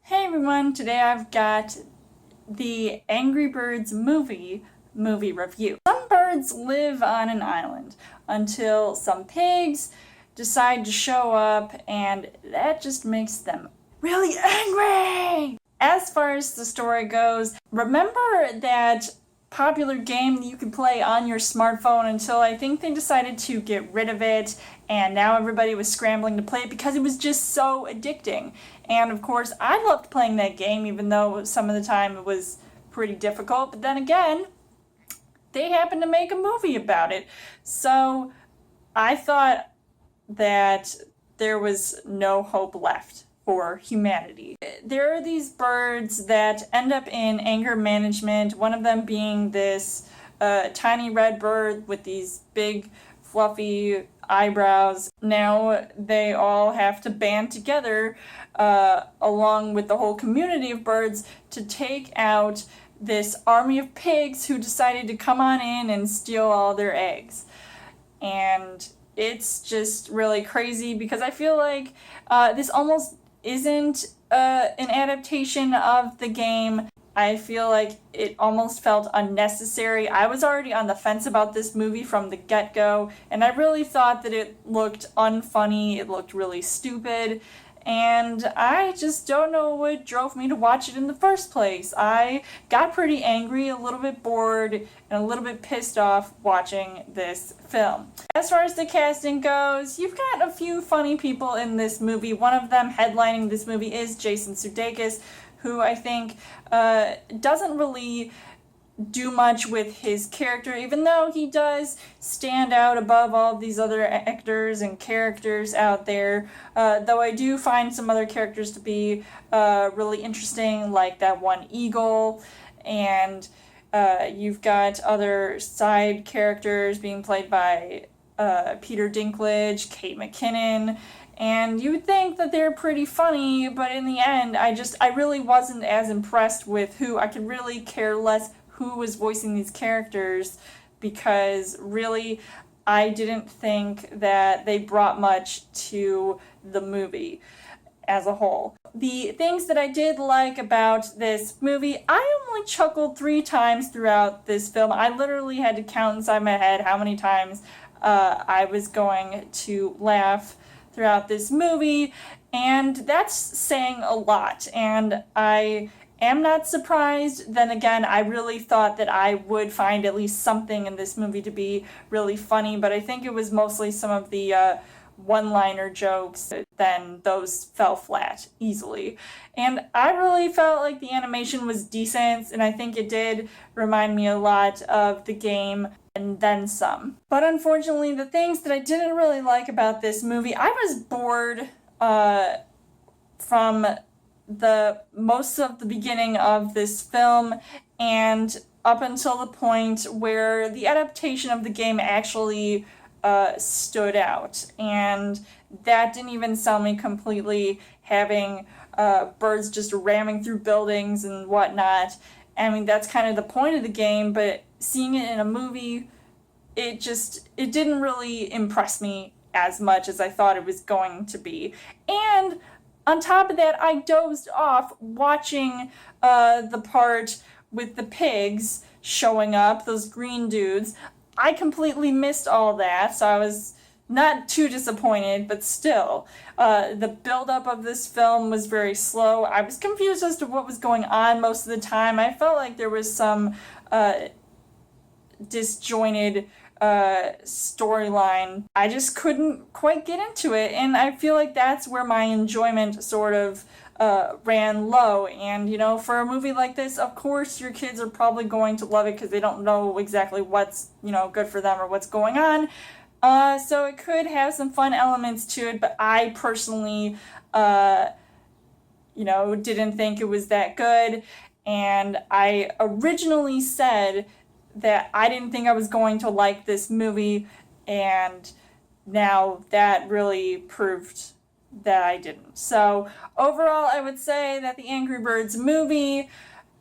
Hey everyone, today I've got the Angry Birds movie review. Some birds live on an island until some pigs decide to show up, and that just makes them really angry! As far as the story goes, remember that popular game that you could play on your smartphone until I think they decided to get rid of it, and now everybody was scrambling to play it because it was just so addicting. And of course, I loved playing that game, even though some of the time it was pretty difficult. But then again, they happened to make a movie about it. So I thought that there was no hope left for humanity. There are these birds that end up in anger management, one of them being this tiny red bird with these big fluffy eyebrows. Now they all have to band together along with the whole community of birds to take out this army of pigs who decided to come on in and steal all their eggs. And it's just really crazy because I feel like this almost isn't an adaptation of the game. I feel like it almost felt unnecessary. I was already on the fence about this movie from the get-go, and I really thought that it looked unfunny, it looked really stupid, and I just don't know what drove me to watch it in the first place. I got pretty angry, a little bit bored, and a little bit pissed off watching this film. As far as the casting goes, you've got a few funny people in this movie. One of them headlining this movie is Jason Sudeikis, who I think doesn't really do much with his character, even though he does stand out above all these other actors and characters out there. Though I do find some other characters to be really interesting, like that one eagle, and you've got other side characters being played by Peter Dinklage, Kate McKinnon, and you would think that they're pretty funny, but in the end, I really wasn't as impressed with who. I could really care less who was voicing these characters, because really I didn't think that they brought much to the movie as a whole. The things that I did like about this movie, I only chuckled 3 times throughout this film. I literally had to count inside my head how many times I was going to laugh throughout this movie, and that's saying a lot, and I am not surprised. Then again, I really thought that I would find at least something in this movie to be really funny, but I think it was mostly some of the one-liner jokes, then those fell flat easily. And I really felt like the animation was decent, and I think it did remind me a lot of the game and then some. But unfortunately, the things that I didn't really like about this movie, I was bored from the most of the beginning of this film and up until the point where the adaptation of the game actually stood out, and that didn't even sell me completely, having birds just ramming through buildings and whatnot. I mean, that's kind of the point of the game, but seeing it in a movie, it didn't really impress me as much as I thought it was going to be. And on top of that, I dozed off watching the part with the pigs showing up, those green dudes. I completely missed all that, so I was not too disappointed, but still. The build-up of this film was very slow. I was confused as to what was going on most of the time. I felt like there was some disjointed storyline. I just couldn't quite get into it, and I feel like that's where my enjoyment sort of ran low. And, you know, for a movie like this, of course your kids are probably going to love it because they don't know exactly what's, you know, good for them or what's going on. So it could have some fun elements to it, but I personally, you know, didn't think it was that good. And I originally said that I didn't think I was going to like this movie, and now that really proved that I didn't. So overall, I would say that the Angry Birds movie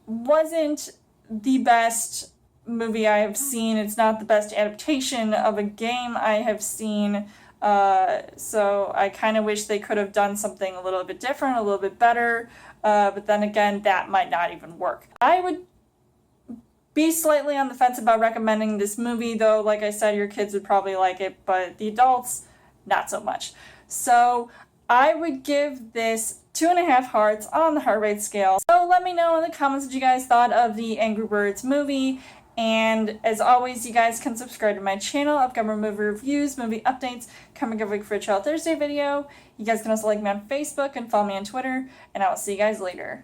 wasn't the best movie I have seen. It's not the best adaptation of a game I have seen. So I kind of wish they could have done something a little bit different, a little bit better, but then again, that might not even work. I would be slightly on the fence about recommending this movie, though, like I said, your kids would probably like it, but the adults, not so much. So I would give this 2.5 hearts on the heart rate scale. So let me know in the comments what you guys thought of the Angry Birds movie. And as always, you guys can subscribe to my channel. I've got more movie reviews, movie updates coming every week for a Child Thursday video. You guys can also like me on Facebook and follow me on Twitter. And I will see you guys later.